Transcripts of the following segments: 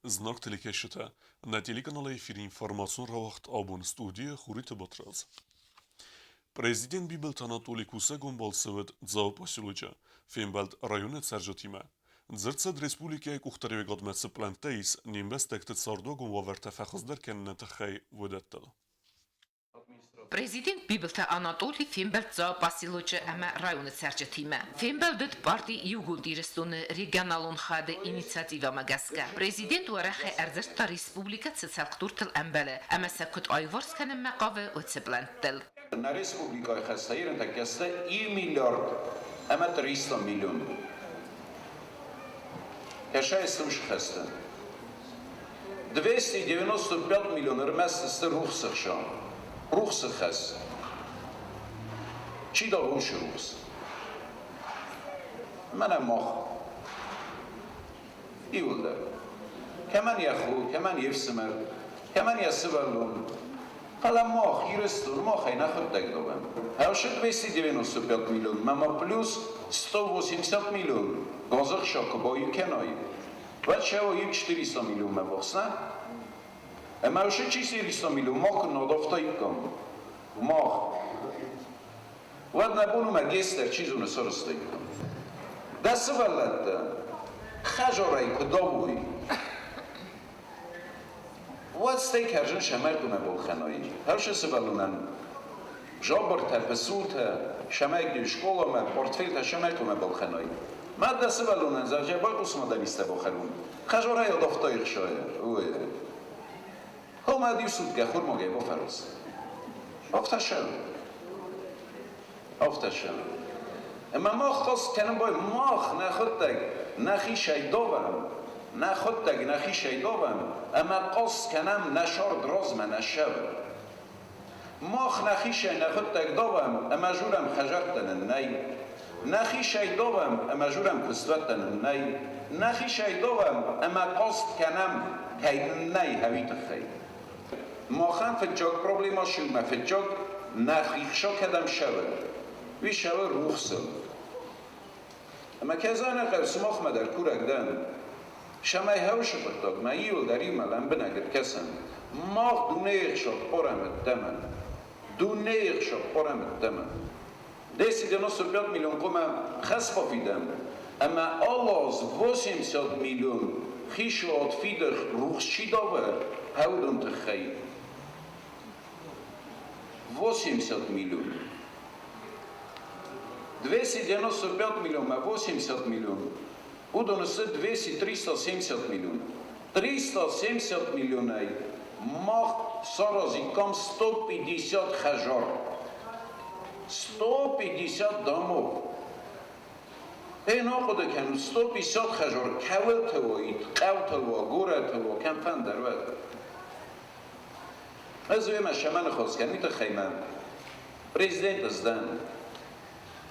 Знак телекешите на телеканала эфир информацион равахт абун студия хурит батраз. Президент Бибелт Анатолий Кусегон балсывет дзаопасилуча, фембалт районе царжатима. Дзырцад республикая кухтареве гадмetse плантейс, нимбестектет сардогон ваверте фахаздер кеннете хай выдеттел. Президент Бибелта Анатолий Фембелт Пасилоча Ама районы царчатима. Фембелдет партии Югулдирестуны регионалон хады инициатива магаска. Президент Уарахе Эрзерта Республика Цецалктуртел Амбеле. Ама сакут айварс канем мaqave оцеплантел. На республика Хасаирен такяста и миллиард, ама 300 миллион. Кашай слуш хаста. 295 миллион рместс рухсахшан. Рухсахас. Чи да руш рухс. Мене мох. İyulda. Kemen yahu, kemen yefsimer, kemen yasıverlun. Hala moh, yürüstün, moh ayna хırtak добавим. А уже 295 миллион, мама плюс 180 миллион. Гозах шок, бою кеной. Вот чего им 400 миллион мы босна. А мы уже 400 миллион, мох нодов тайком. Мох. Вот на буну магистр чизу на сорос тайком. Да сывалатта. خجارای کداموی واسطه کارجن شمال کنه بالخنایی هرچه سوالونن جابر تپسوت شمال دی شکولا ما پورتفیل تا شمال کنه بالخنایی ماده سوالونن زرجه باید قسمت دمیسته بخرون خجارای دفتای خشایه هم ادیو سود که خور مگه بفرست افتشل اما ما خواست کنم باید ماخ نخودتگ نخی شیدابم نخودتگ نخی شیدابم اما قاست کنم نشار دراز من نشب ماخ نخی شی نخودتگ دابم اما جورم خجرتن نی نخی شیدابم اما جورم کستوتن نی نخی شیدابم اما قاست کنم که نی هویت خی ماخم فجاک پروبلیما شلمه فجاک نخیخشا کدم شبه وی شبه روخسل اما کزانه قرسماخ مدر کورک دن شمای هوش برداد ما ایول در این ملن بنگر کسن ماخ دونه اخشاب قرمت دمن دونه اخشاب قرمت دمن دیسی دنوست بیاد میلیون قومه خس بافیدم اما آلاز 800 میلیون خیش و آتفیدر روخ چی داور هودون تخیل 800 میلیون 295 миллион, 80 миллион. Будут 370 миллион. 370 миллионов. Мах саразикам 150 хажар. 150 домов. Эйна хода кем 150 хажар. Кавел тавоид, кав таво, гора таво, кем фан дарват. از وی مشمن خواست کنی تا خیمن. پرزیدنت ازدن.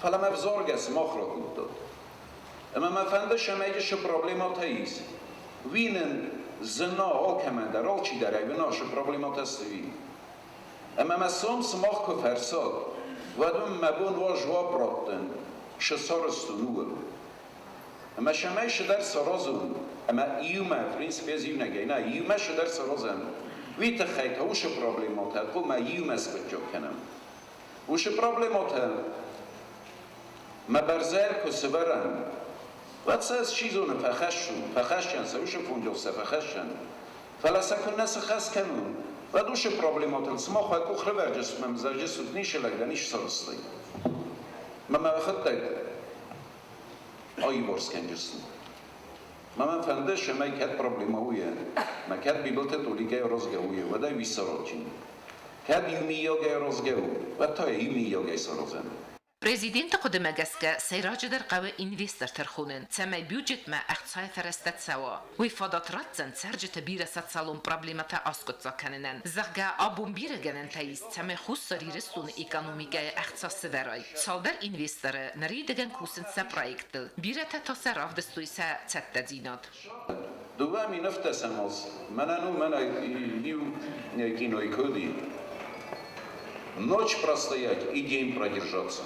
فلما افزار گس ماخ را کود داد اما مفنده شمایش پروبلیمات هاییست وینن زنا آکمن در آل چی در ایونا ش پروبلیمات هست وین اما مسام سماخ که فرساد و دوم مبون و جواب رابطن شسارستو نور اما شمایش در سرازون اما ایومه پرینسپی از ایو نگه نه ایومه ش در سرازن وی تخیط هوش پروبلیمات هست خب ما ایومه اسبت جا کنم وش پروبلیمات هست ما برزر کسبرن وقت از چیزونه فخشن سویش فونجوسه فخشن فلسکن نس خس کنون و دوش پروبلیمات السما خواه کخره برجس ممزرجه سودنیش لگدنیش سرستی ما وقت تگ آیی برس کنجستن من فنده شمای کت پروبلیماویه ما کت بیبلت تولیگه رازگهویه و دای ویساراجین کت یومیاگه رازگهو و تا یومیاگه سرازن Президент قدمجسكا سيراج در قوى إنفستر ترخونن تسمى بيوجت ما اختصاص فرستت سوا ويفادات راتزن سرجت بيرسات سالون проблемата أسقط زكانن زغا أبوم بيرجنن تايس تسمى خسري رسون إقتصادية اختصاص سبراي صادر إنفستر نريدجن كوسن سبرايكتل بيرتا تصرف دستويسا تتدينات دوامي نفتسمز منا يو кино كودي Ночь простоять и день продержаться.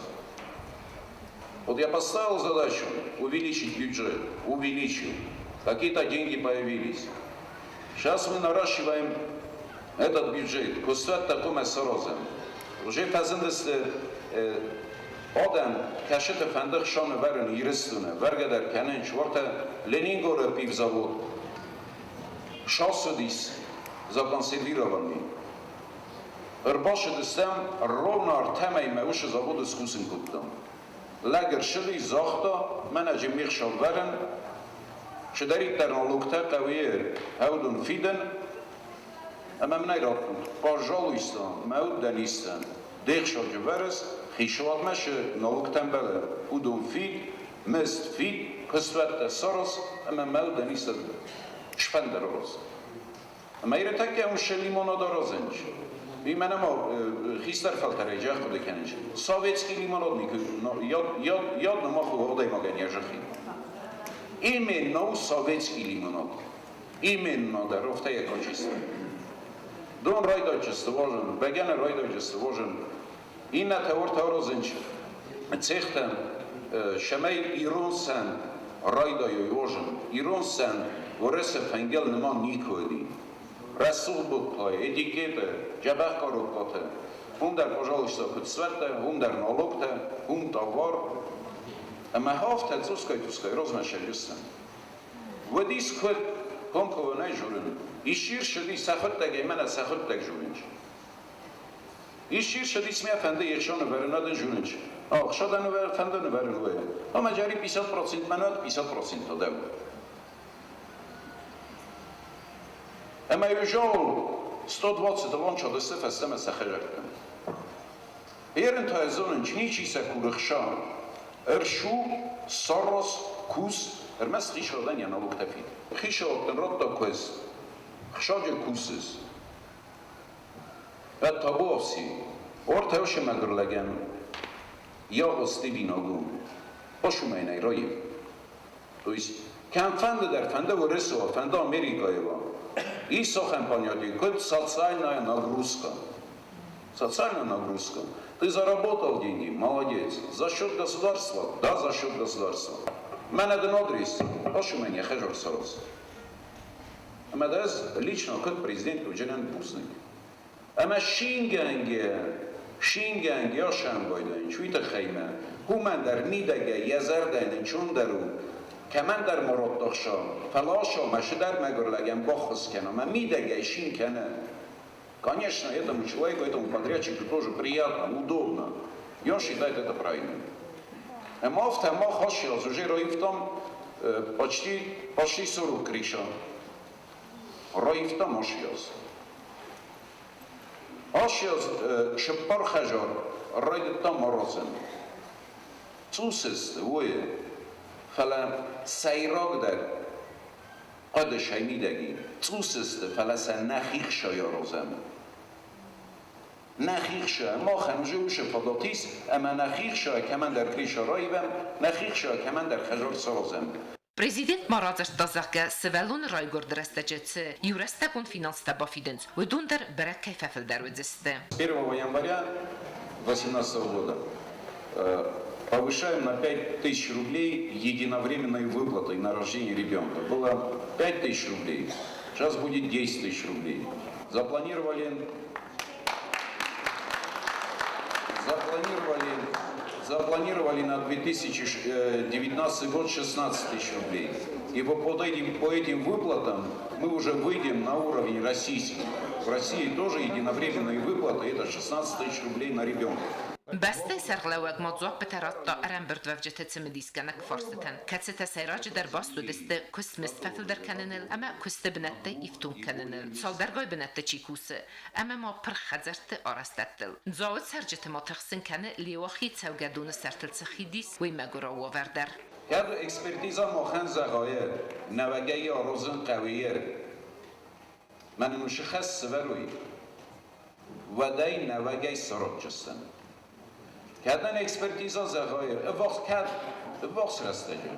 Вот я поставил задачу увеличить бюджет, увеличил. Какие-то деньги появились. Сейчас мы наращиваем этот бюджет. Кустат таком сорозем. Уже фазендест Adam kaşıtı fındık şanı verin yürüstüne, vergeder kenin çorta Leningor'a piv zavod. Şahsıdis zakonservirovaný. Rbaşı destem rovnar temej me uşı zavodu skusin kuttam. Lager şili zahta menece mirşav verin şederi ternalukta qaviyer hevdun fiden ama منای را پاژالویستان مود دنیستان دیخشار جورس خیشوات مشه نالکتن بله اودون فید مست فید کسوت سرس اما مود دنیستان شپندر روز اما ایره تکه اون شلیمونا دارازنج بی من اما خیستر فلتره جه خوده کننج ساویتسکی لیموناد میکن یاد نما خواه هده مگن یجخی ایمن نو ساویتسکی لیموناد ایمن نا در رفته یکاچیستان Don Rajdačestvo vožen, begene Rajdačestvo vožen, i na te orta orozenč, cehten, šemej Iron sen Rajdajoj vožen, Iron sen vorese fengel nema nikodi. Rasul budklaj, etikete, džabah karotkate, hundar požališta kod svete, hundar nalogte, tovar, ama hafte cuskaj tuskaj rozmeše jusen. Vodis kod Konkova nejžurin, İşir şedi sahut tege mena sahut teg jurunç. İşir şedi ismi efendi yekşanı verin adın jurunç. Akşadanı ver efendini verin oya. Ama cari 50% menad 50% adev. Ama yüzol 120 lonça deste festeme sahajakten. Yerin tayzonun niçi se kurıkşa. Erşu Soros kus ermes xişodan yanaluk tefid. Xişodan rotta kuz. Xşaca kusiz. Ve tabu ofsi. Orta hoşe megırlegen. Ya osti binagum. Hoşuma inay rayim. To jest, kan fende der fende v Rysu, fende Amerika'ya var. I sochem понятий, как социальная нагрузка. Социальная нагрузка. Ты заработал деньги, молодец. За счет государства? Да, за счет государства. Мен один адрес, оши меня хежор сорос. Ama da лично как президент ucenen buznik. Ama Şingenge yaşam boydan, çuyta xeyme, human der nidege yezerden çun deru, kemen der morot doxşa, falaşa meşder megörlegen baxız kena, ma midege şin kena. Конечно, этому человеку, этому подрядчику тоже приятно, удобно. И он считает это правильным. Мафта махашиаз уже роифтам почти 40 криша. Роифтам ашиаз. Ашиаз шепар хажар роидтам морозен. Цусест вое фала сайраг der قد شمیدگی توسسته فلسه نخیخ شایارازم نخیخ شای ما خمجوش فضاتیست اما نخیخ شای که من در کریش رایبم نخیخ شای که من در خجار سرازم Prezident Marazert dazaqqa Svelun Raygor drastacetse Юрастакун финанста бафиденц Удундер берек кайфафил дарведзесте. 1 января 2018 года повышаем на 5000 рублей единовременной выплатой на рождение ребенка. Было 5000 рублей, сейчас будет 10 тысяч рублей. Запланировали на 2019 год 16 тысяч рублей. И по этим выплатам мы уже выйдем на уровень российский. В России тоже единовременные выплаты, это 16 тысяч рублей на ребенка. Бесте сарглавак мадзуак бетаратта аренберт вевжетetse медискаnak farsteten. Katsete sayrac der bastu deste kusmist fafil der kanenel ama kuste benette iftun kanenel. Saldergay benette çikuse ama ma per xazerte arastettel. Zavut sercete ma txsin kane liwaxi tsavgadun sertel tsxidis ve magura waverder. Kad ekspertiza moxen zagayr navagay arozun qawiyer. من مشخص سوروی ودای نوگای سرات جستن کردن اکسپرتیزا زغایر وقت رستجه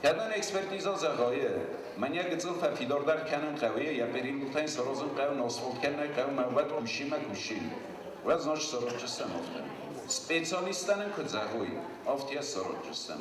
کردن اکسپرتیزا زغایر من یک زل فیدار در کنن قویه یا بریم بودن سرازن قو ناسفالت کنن قو موت کشیم و از ناش سرات جستن آفتن سپیسالیستن که زغایر آفتی از سرات جستن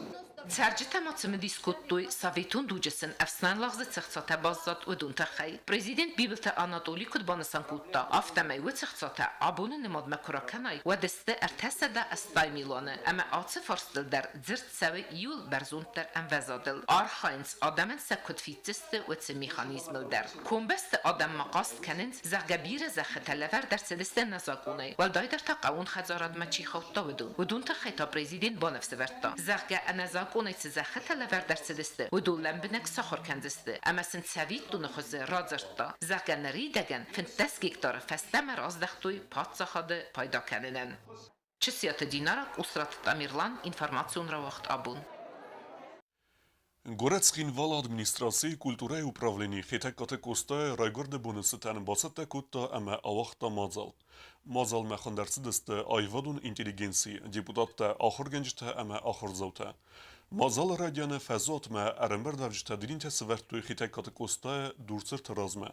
Царджита мацем дискуттуй Советун дуджесен афснан лахзы цехцата баззат удун тахай. Президент Бибелта Анатолий Кутбанасан кутта афтамай و цехцата абуны немад макураканай و دسته ارتسده استای میلانه اما آتس فرستل در زرت سوی یول برزونتر ام وزادل آرخاینس آدمن سکت فیتست و تس میخانیزمل در کنبست آدم مقاست کننز زغبیر زختلور در سدسته نزاگونه والدای در تقاون خزارد مچی خوتا ودون تخیتا پریزیدنت بانفس ورتا زغ نزاگونه تس زختلور در سدسته ودون لنبنک سخور کندسته اما سن سویت دون خوز رازرتا زغ نریدگن فنتسکیک داره فستم رازدختوی پاتساخاده پایدا کننن چسیات دینارک اسرات تامیرلان інформацію на вахт абун. Горецкин вал администрации культура и управление хитекате костай райгорде бонусетен басете кутта ама авахта мазал. Мазал механдерси десте айвадун интеллигенции, депутатта ахыр генжте ама ахыр заута. Мазал радиане фазот ма арембер давжте диринте севертуй хитекате костай дурцер таразме.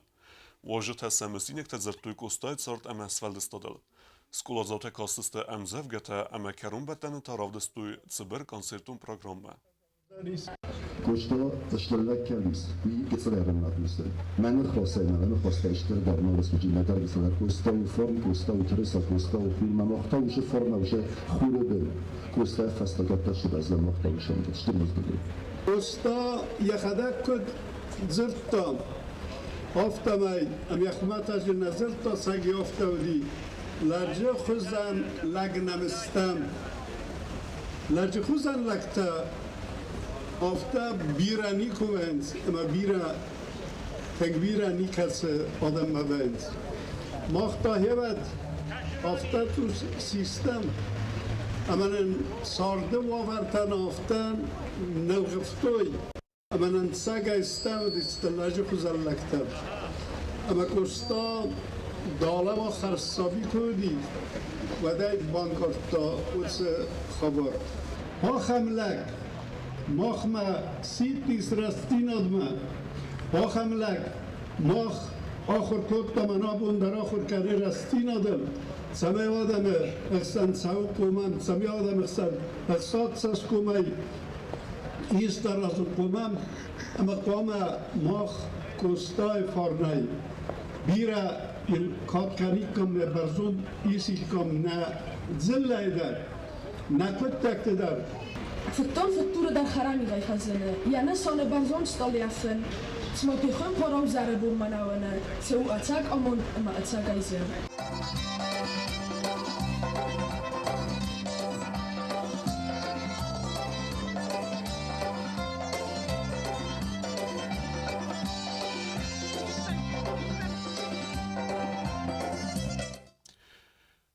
Вожте самесинек тезертуй костай царт ама свалдестадел. Скола заута кастесте амзев гете ама керун беттен таравдестуй цибер концертун программа. Koçta işlerler kendimiz. Bir geçer yaranlatmıştır. Məni xosayla, məni xosta işlər dərman rəsmici mədar qısılar. Kosta uniform, kosta utresa, kosta firma, maxta uşu forma, uşu xure bir. Kosta fəstaqatda şud azlan maxta uşu yetişdirməz dedi. Kosta yaxadak kod zırtta. Aftamay, am yaxmataj nazırta sagi aftavdi. Larca xuzan lagnamistam. Larca xuzan lakta Afta birani kuvvens, ama birani kası adam mavens. Mahta hevet, afta tu sistem, amanen sardı vavartan aftan nelgıftoy, amanen saga istavd istelacı kuzallaktar. Ama kosta dağla ve xarsabi kodi, ve de bankartta uçsa haber. Ha xamlak. مخما سیت نیست راستین آدم آخملک مخ آخر کد تمنابون در آخر کاری راستین آدم سمی آدم احسان ساو کومم سمی آدم احسان احسات ساس کومی ایست در از کومم اما قوم مخ کستای فارنای بیرا il katkani kam berzun isi kam na zilla eder na kuttak eder Vertel vertoeren daar garami bij gezinnen. Ja, net zo'n bazon stal je even. Smoot je gewoon voor ons daar doen, maar nou en zo het zak allemaal, maar het zak is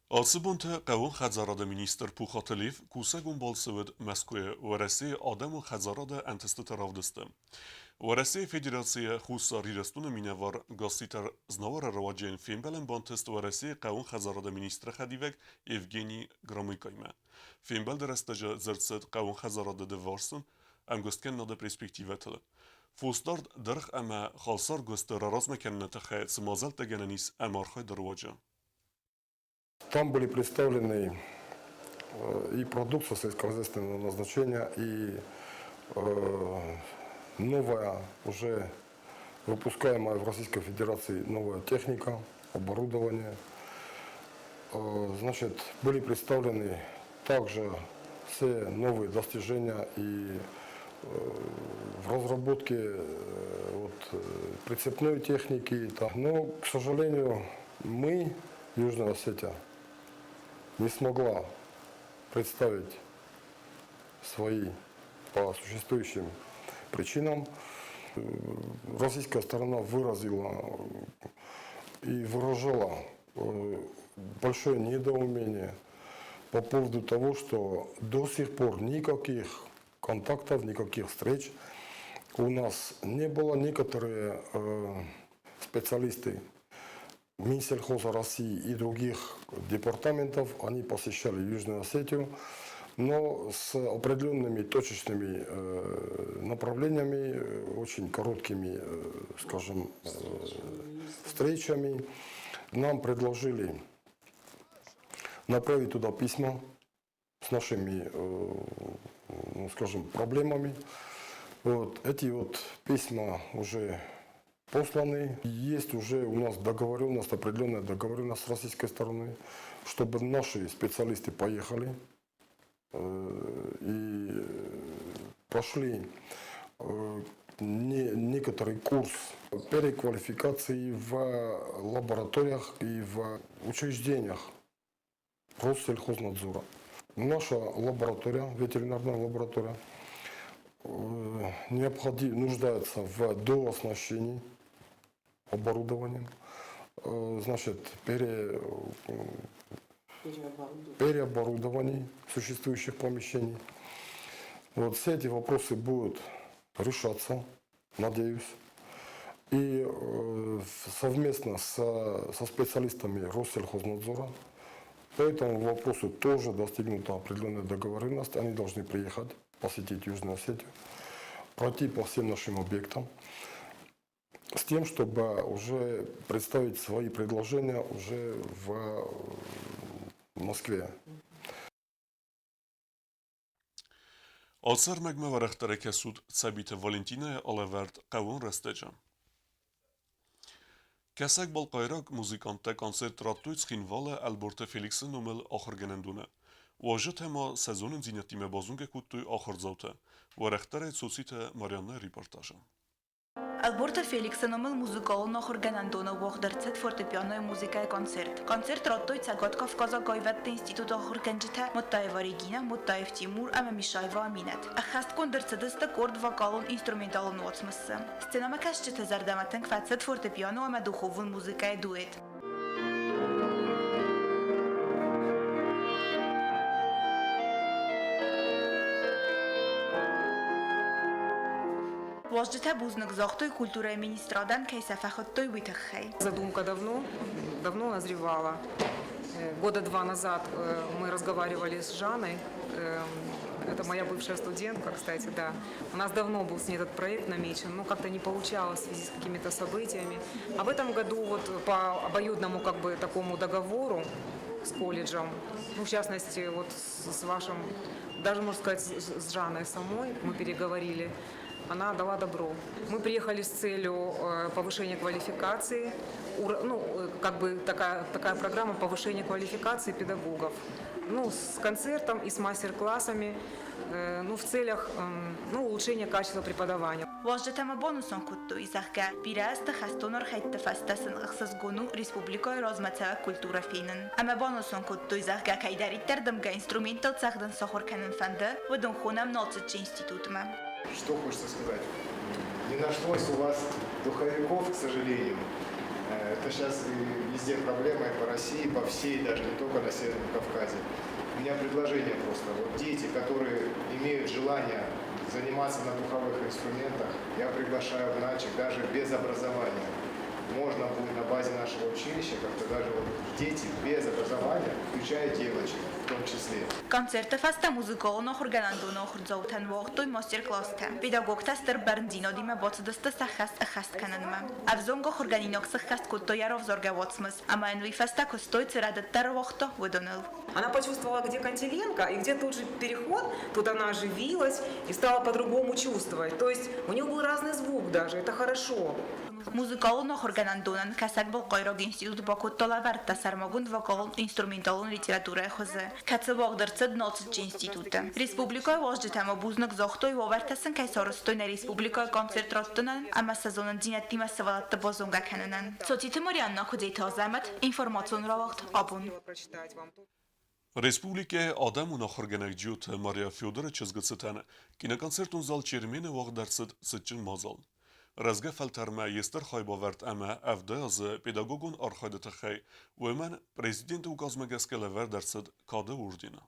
آسیبونت قوان خزاراد مینیستر پوخاتلیف کوسگون بالسود مسکوی ورسی آدم و خزاراد انتست تراودسته. ورسی فدراسی خوصا ریرستون مینوار گاستیتر زنوار رواجین فیلم بلن بانتست ورسی قوان خزاراد مینیستر خدیوک ایوگینی گرامیکایمه. فیلم بل درستجا زرسد قوان خزاراد دوارسن امگستکن ناده پرسپکتیوه تله. فوستارد درخ اما خالصار گستر رازمکنه تخه سمازل تگننیس امارخای درواجه. Там были представлены и продукция сельскохозяйственного назначения, и новая, уже выпускаемая в Российской Федерации новая техника, оборудование. Значит, были представлены также все новые достижения и в разработке прицепной техники. Но, к сожалению, мы, Южная Осетия, не смогла представить свои по существующим причинам. Российская сторона выразила и выражала большое недоумение по поводу того, что до сих пор никаких контактов, никаких встреч у нас не было. Некоторые специалисты Минсельхоза России и других департаментов, они посещали Южную Осетию, но с определенными точечными направлениями, очень короткими, скажем, встречами. Нам предложили направить туда письма с нашими ну, скажем, проблемами. Вот эти вот письма уже посланы. Есть уже у нас договоренность, определенная договоренность с российской стороны, чтобы наши специалисты поехали и прошли некоторый курс переквалификации в лабораториях и в учреждениях Россельхознадзора. Наша лаборатория, ветеринарная лаборатория, нуждается в дооснащении оборудованием, значит, переоборудовании существующих помещений. Вот все эти вопросы будут решаться, надеюсь. И совместно со специалистами Россельхознадзора по этому вопросу тоже достигнута определенная договоренность. Они должны приехать, посетить Южную Осетию, пройти по всем нашим объектам, с тем, чтобы уже представить свои предложения уже в Москве. Ասար մեկ մվարախտարեք է սուտ ծաբիթը Վալենտինա է ալավարդ կավուն ռստեջը։ Կեսակ բալկայրակ մուզիկանտե կոնցերտ ռատույց խինվալ է ալբորտը Ֆելիքսը նոմել ախրգենենդուն է։ Ուաժը թեմա սեզոնն զինյատի մե բազուն կեկուտույ ախրձավտ է, վարախտար է ծոցիթը Մարյաննա ռիպորտաժը։ Ալբորտը Ֆելիքսը նոմել մուզիկալու նախորգենանդոնը ողդրցետ ֆորտեպիանոյ մուզիկայի կոնցերտ։ Կոնցերտ ռոտոյց ագոտ Կավկազա գոյվետ ինստիտուտ ախորգենջիթը մոտտայև Արիգինա, մոտտայև Տիմուր, ամեմիշայվա ամինետ։ Ախաստ կոնդրցեդստը կորդ վակալուն ինստրումենտալուն ոծմսը։ Սցենամակաշ չթեզարդամատենք վացետ ֆորտեպիանո ամեդուխովուն մուզիկայի դուետ։ Вождите бузнак захтой культурой министрадан кейсафахоттой витаххей. Задумка давно назревала. Года 2 назад мы разговаривали с Жанной. Это моя бывшая студентка, кстати, да. У нас давно был с ней этот проект намечен, но как-то не получалось в связи с какими-то событиями. А в этом году вот по обоюдному как бы такому договору с колледжем, ну, в частности, вот с вашим, даже, можно сказать, с Жанной самой мы переговорили. Она дала добро. Мы приехали с целью повышения квалификации, ну, как бы такая программа повышения квалификации педагогов. Ну, с концертом и с мастер-классами, ну, в целях улучшения качества преподавания. Вождетема бонусон кутту изахка пирасты хастонор хайтты фастасын ықсызгону республикой розмацава культура фейнен. Ама бонусон кутту изахка кайдариттер дымга инструментал цахдан сахорканын фанды выдун хунам 12 институтма. Что хочется сказать? Не нашлось у вас духовиков, к сожалению. Это сейчас везде проблема, и по России, по всей, даже не только на Северном Кавказе. У меня предложение просто. Вот дети, которые имеют желание заниматься на духовых инструментах, я приглашаю в Начик даже без образования. Можно будет на базе нашего училища как-то даже вот дети без образования, включая девочек в том числе. Концерты фаста музыкалу охорганандуну охордзаутан вогтой мастер-класста. Педагогта стер берндино диме боцдыста сахаст ахаст кананма. А в зонго хорганинок сахаст кутто яров зоргавоцмыс. Ама энви фаста кустой церадаттар вогто выдунул. Она почувствовала, где Кантиленко, и где тут же переход, тут она оживилась и стала по-другому чувствовать. То есть у нее был разный звук даже, это хорошо. Музыкалун охорганандунан касак был койрог институт бакуттола варта сармагун вокал инструменталун литература хозы. Кацабог дырцед 12 института. Республикой вождетама бузнак зохтой вовартасын кайсоростой на республикой концерт роттунан, ама сезонын динеттима савалатты бозунга кананан. Соците Марянна худейт азамат, информацион равахт абун. Ռեսպուբլիկե Ադամ ու նախորգենակ ջյուտ Մարիա Ֆյոդորը չզգծտան կինոկոնցերտ ունզալ չերմենը վաղ դարսդ սճն մազալ։ Ռազգա ֆալտարմա եստեր խայբավարտ ամա ավդազը պեդագոգուն արխայդը խայ ու էման պրեզիդենտ ու կազմագասկելը վար դարսդ կադը ուրդինը։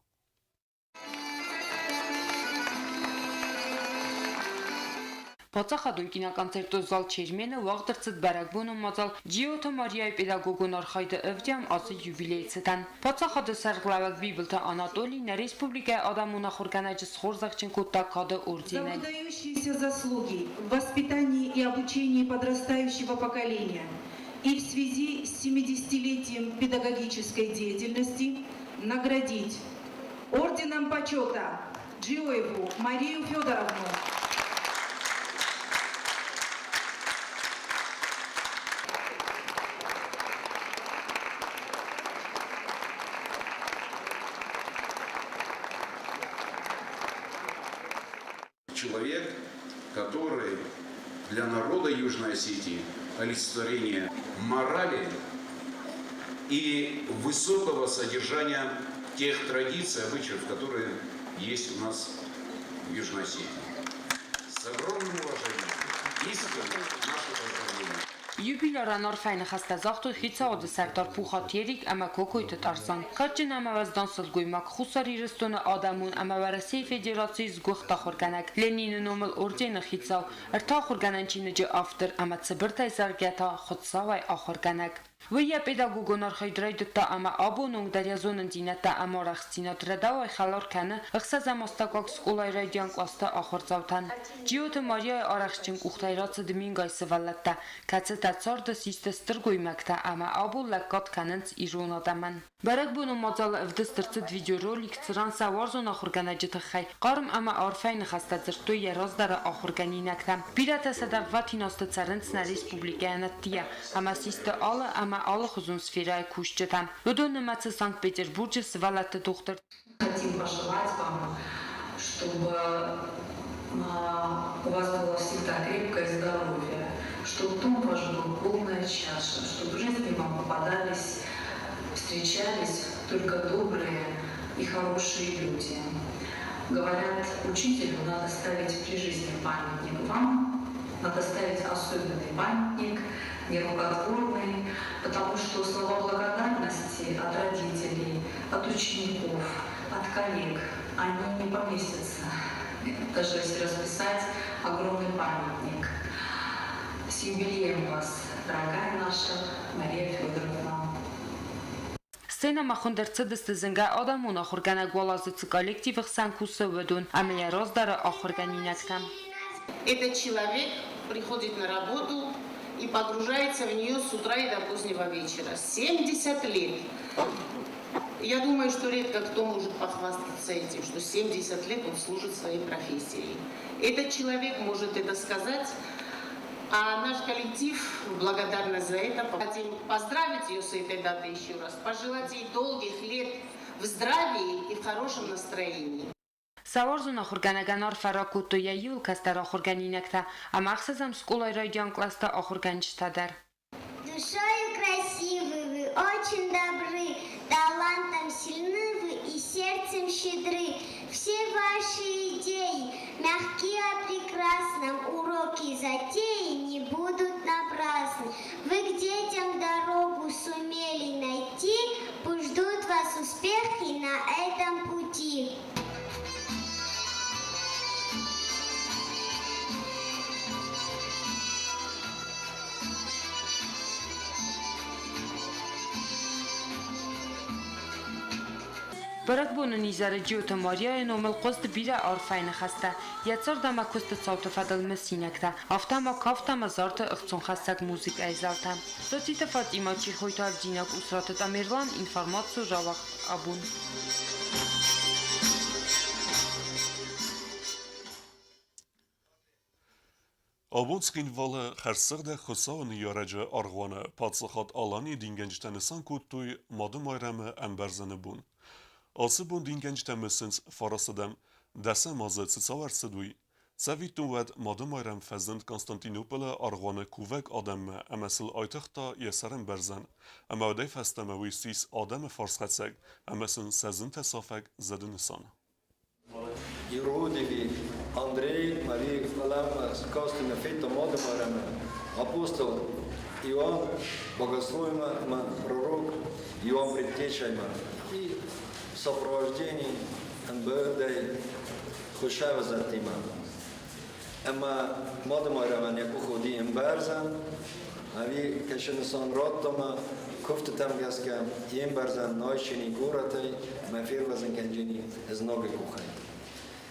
Բացախադուն կինոկոնցերտո զալ չերմենը վաղ դրծդ բարակբուն ու մազալ ջիոթը Մարիայի պեդագոգուն արխայդը ըվդյամ ասը յուվիլեյցտան։ Բացախադը սարգլավակ բիբլտը Անատոլի на республике Адаму нахорганаджи схорзахченко такада ордена. За выдающиеся заслуги в воспитании и обучении подрастающего поколения и в связи с 70-летием педагогической деятельности наградить орденом почета Джиоеву Марию Федоровну. Человек, который для народа Южной Осетии олицетворение морали и высокого содержания тех традиций, обычаев, которые есть у нас в Южной Осетии. С огромным уважением. Искренне наше поздравление. Юбиляран орфайн хастազахту хицаоды сектор пухатєрік اما کوکویت ترسان. کارچن اما وزدان سلگویمک خساری رستون آدمون اما ورسی فدراسیز گوخت خورگنک لنین نومل ارجین خیتساو ارتا خورگننچین جه آفتر اما تبرتای زرگتا خودساوی آخورگنک. ویا پداگوگونار خیدرای دتا اما آبونونگ در یزونن دینتا اما رخصینات رداوی خلار کنه اخصاز مستقاق سکولای رایدیانک واسطه آخور زوتن. جیوت ماریای آرخچنگ اختایرات دمینگای سوالتا کتس تتصارد سیست سترگویمکتا اما آبو لکات کننس ایرون آدمن. برک بونو مازال افدسترتد ویدیو رولیک تران سوارزون آخورگنه جت خی قارم اما آرفین خسته زرتو یراز در آخورگنی نکتم. بیرت صدق واتیناست ترنس نریسپوبلیکه انتیا اما سیست آل اما آل خزون سفیرای کوشتم. لدون نمت سانکت پتربورگ سوالت دختر. Хотим пожелать вам, чтобы у вас было всегда крепкое здоровье, чтобы дом ваш был полная чаша, чтобы в жизни вам попадались, встречались только добрые и хорошие люди. Говорят, учителю надо ставить при жизни памятник вам, надо ставить особенный памятник, нерукотворный, потому что слова благодарности от родителей, от учеников, от коллег, они не поместятся. Даже если расписать огромный памятник. С юбилеем вас, дорогая наша Мария Федоровна. Сцена махондерцедест зенга адамун ахурганак волазыцы коллективых санкусы ведун, а меня роздара ахурганинактам. Этот человек приходит на работу и погружается в нее с утра и до позднего вечера. 70 лет. Я думаю, что редко кто может похвастаться этим, что 70 лет он служит своей профессией. Этот человек может это сказать, а наш коллектив в благодарность за это хотим поздравить ее с этой датой еще раз, пожелать ей долгих лет в здравии и в хорошем настроении. Саварзун ахурганаганар фаракуту я юл кастар ахурганинакта, а махсазам скулай райдиан класта ахурганчтадар. Душою красивы вы, очень добры, талантом сильны вы и сердцем щедры. Все ваши идеи мягкие о прекрасном, уроки затеи не будут напрасны. Вы к детям дорогу сумели найти, пусть ждут вас успехи на этом пути. برک بون نیزار جیوت ماریای نومل قصد بیره آرفین خسته یتسار دما کست صوت فدل مسینکتا افتما کافتما زارت اختصون خستک موزیک ایزالتم دوتیت فاطیما چی خویتال جینک اسراتت امیرلان اینفارماتسو را وقت آبون Abonskrin vale herserde xusavn yarece argwana patsaxat alani dingençtene sankutuy madı mayreme emberzene bun. Ası bun dingençteme sins farasadem dese mazı tsisavar sıduy. Sevitun ved madı mayrem fezend Konstantinopole argwana kuvek ademme emesel aytıqta yeserin berzen. Ama ödey festeme vis ademe farsxetsek emesin sezin tesafek zedinisan. Юродиви, Андрей, Мария Фалама, Костина Фита, Мода Марама, апостол Иоанн, богословима, пророк Иоанн Предтечайма. И в сопровождении НБД Хушева Затима. Эма Мода Марама не уходи Мберзан, а ви кашенсон Роттома, Куфта там гаска Мберзан, Нойшини Гуратай, Мафирвазен Канджини, из ноги кухай.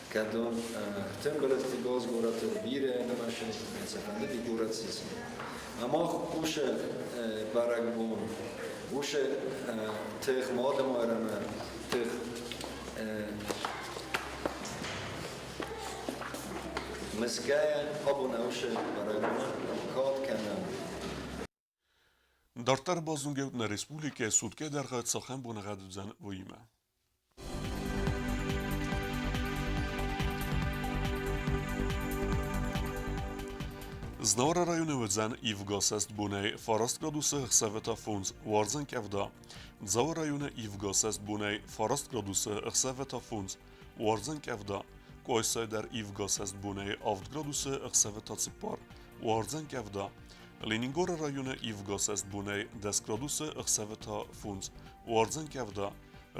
Когда температура гоз город биря на машине, принципе, не город сис. А мох уше барагбун, уше тех модам арама, тех مسكايا أبو نوشة براغنا خاط كنام Դարտար բազունգեուտն ռեսպուլիկե սուտկե դարղայտ սախեն բոնաղադուձան ոյիմը։ Znavara rajone vëdzan i vgasest bunej farast graduse hëseveta funds warzën kevda. Dzava rajone i vgasest bunej farast graduse hëseveta funds warzën kevda. Kojsaj der i vgasest bunej avt graduse hëseveta cipar warzën kevda. Leningora rajone i vgasest bunej 10 graduse hëseveta funds warzën kevda.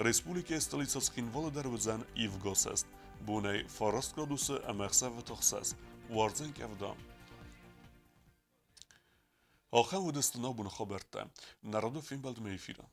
Respublike stolica Skinvalle der vëdzan i vgasest bunej farast graduse hëseveta hëses warzën kevda. آخر و دستنا بون خبرته نرادو فیلم بلد میفیرم